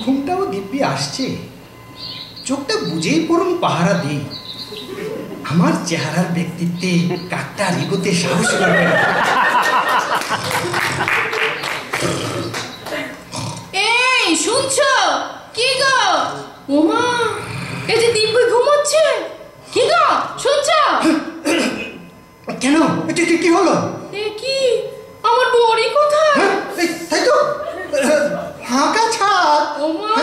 ঘুমটাও দিব্যি আসছে, চোখটা বুঝেই পড়ুন পাহারা দিই। আমার চেহারার ব্যক্তিত্বে কাকটা এগোতে সাহস করবে না। এই শুনছো? কি গো? ওমা, এই যে দিব্যি ঘুমোচ্ছে। কি গো শুনছো? কেন, কি হলো? এ কি, আমার বড়ি কোথায়? তাই তো, ফাঁকা ছাদ। ওমা,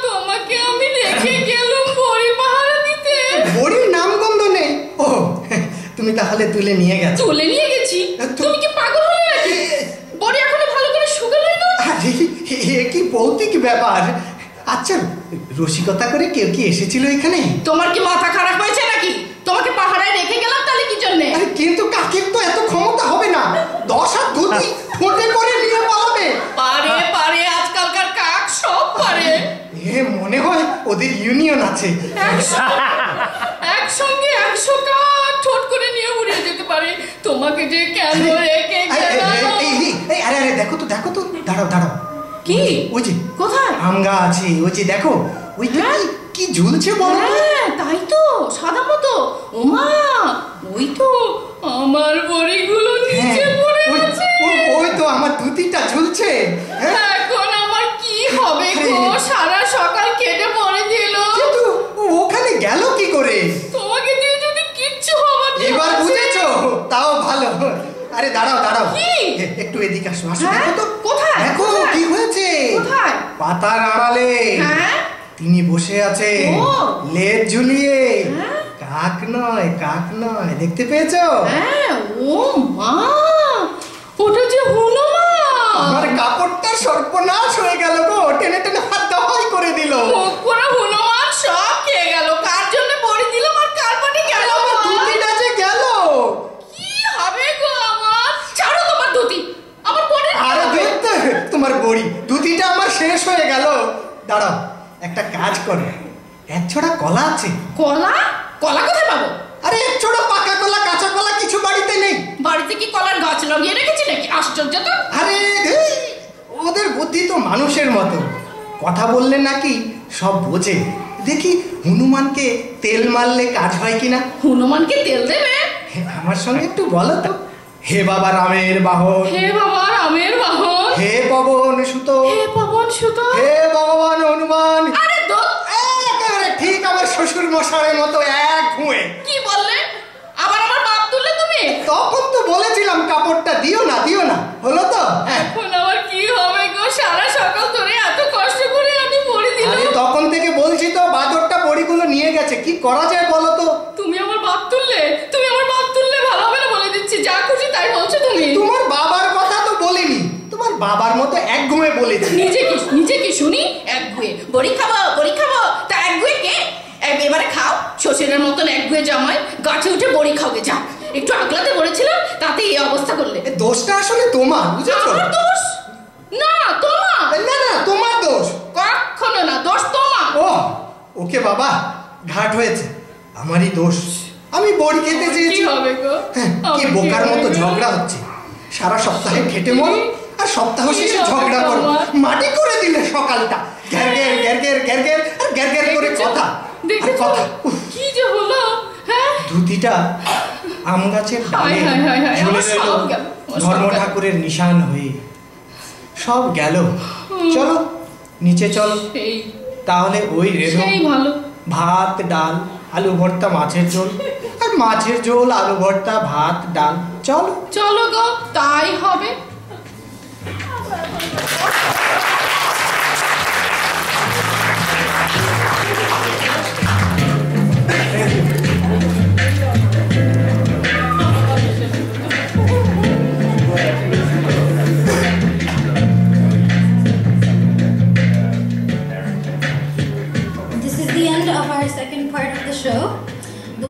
তোমাকে আমি রেখে গেলাম বড়ি পাহারা দিতে। বড়ির নামগন্ধ নেই। ও, তুমি তাহলে তুলে নিয়ে গেছো? তুলে নিয়ে গেছি? তুমি কি পাগল হলে নাকি? বড়ি এখনো ভালো করে শুকালো না। আরে এ কি ভৌতিক ব্যাপার। আচ্ছা, রসিকতা করে কেউ কি এসেছিল এখানে? তোমার কি মাথা খারাপ হয়েছে নাকি? তোমাকে পাহারায় রেখে গেলাম তাহলে কি জন্য? আরে কিন্তু কাকের তো এত ক্ষমতা হবে না, 10 হাত ধুতি ঠোঁটে করে নিয়ে পালাবে। পারে পারে, আজকালকার কাক সব পারে। এ মনে হয় ওদের ইউনিয়ন আছে। একসঙ্গে 100 কাক ঠোঁট করে নিয়ে উড়ে যেতে পারে। তোমাকে যে কেন রেখে গেলাম? আরে দেখো তো, দাঁড়াও। কি? ওই যে কোথায় আম গাছ আছে, ওই যে দেখো, ওই কি ঝুলছে বলো? হ্যাঁ তাই তো, সাদা মতো। ওমা, ওই তো আমার বড়িগুলো নিচে পড়ে আছে। ওই তো আমার ধুতিটা ঝুলছে। এখন আমার কি হবে গো? সারা সকাল কেটে পড়ে দিল, কিন্তু ওখানে গেল কি করে? তোমাকে দিয়ে যদি কিচ্ছু হবে না। এবার বুঝেছো? তাও ভালো। আরে দাঁড়াও, একটু এদিকে আসো। দেখো তো কোথায়? দেখো কি হয়েছে। কোথায়? পাতার আড়ালে তিনি বসে আছে, লেজ ঝুলিয়ে। কাক নয়, দেখতে পেয়েছো? হ্যাঁ। ও মা, ওটা যে হনুমান। আমার কাপড়টা সর্বনাশ হয়ে গেল গো, টেনে হাত দাওয়াই করে দিল। হনুমান সব খেয়ে গেল। কার জন্য বড়ি দিলাম আর কার পানি গেল? ধুতিটা যে গেল। কি হবে গো আমার? ছাড়ো তোমার ধুতি, আমার বড়ি। আরে দেখতে, তোমার বড়ি ধুতিটা আমার শেষ হয়ে গেল। দাঁড়াও, একটা কাজ করো, 1 ছড়া কলা আছে। কলা কোথায় পাবো? আরে 1 ছড়া পাকা কলা, কাঁচা কলা কিছু বাড়িতে নেই? বাড়িতে কি কলার গাছ লাগিয়ে রেখেছি নাকি? আশ্চর্য তো। আরে ওদের বুদ্ধি তো মানুষের মতো, কথা বললে নাকি সব বোঝে। দেখি হনুমানকে তেল মারলে কাজ হয় কিনা। হনুমানকে তেল দেবে? আমার সঙ্গে একটু বলো তো। হে বাবা রামের বাহন, হে পবন সুত, হে ভগবান হনুমান। আরে ঠিক আমার শ্বশুর মশাইয়ের মতো এক ঘুয়ে। কি বললে? আবার আমার বাপ তুললে তুমি? তখন তো বলেছিলাম কাপড়টা দিও না, হলো তো? এখন আবার কি হবে গো? সারা সকাল ধরে এত কষ্ট করে আমি বড়ি দিলাম। তখন থেকে বলছি তো, বাদরটা বড়িগুলো নিয়ে গেছে, কি করা যায় বলো তো? তুমি আমার বাপ তুললে ভালো হবে না বলে দিচ্ছি। যা খুশি তাই বলছো তুমি। তোমার বাবার কথা তো বলিনি, তোমার বাবার মতো এক ঘুমে বলেছি। নিজে কি শুনি? এক ঘুয়ে বড়ি খাবো তা এক ঘুয়ে কে? এবারে খাও, শ্বশুরের মতন এক ঘুয়ে জামাই, গাছে উঠে বড়ি খাওগে। যা, একটু আগলাতে বলেছিলাম, তাতে এই অবস্থা করলে। দোষটা আসলে তোমার, বুঝেছো? আমার দোষ না, তোমার। না, তোমার দোষ। কখনো না, দোষ তোমার। ওকে বাবা, ঘাট হয়েছে, আমারই দোষ। আমি বড়ি খেতে চেয়েছি। কি হবে গো? কি বোকার মতো ঝগড়া হচ্ছে। সারা সপ্তাহে খেটে মরো, আর সপ্তাহ শেষে ঝগড়া করো। মাটি করে দিলে সকালটা। গ্যার গ্যার করে কথা। কি যে হলো? ধুতিটা আম গাছের ডালে ঝুলে রইল ধর্ম ঠাকুরের নিশান হয়ে। সব গেল। চলো নিচে চলো, তাহলে ওই রেধো ভাত ডাল আলু ভর্তা মাছের ঝোল, আর মাছের ঝোল আলু ভর্তা ভাত ডাল। চলো গো, তাই হবে।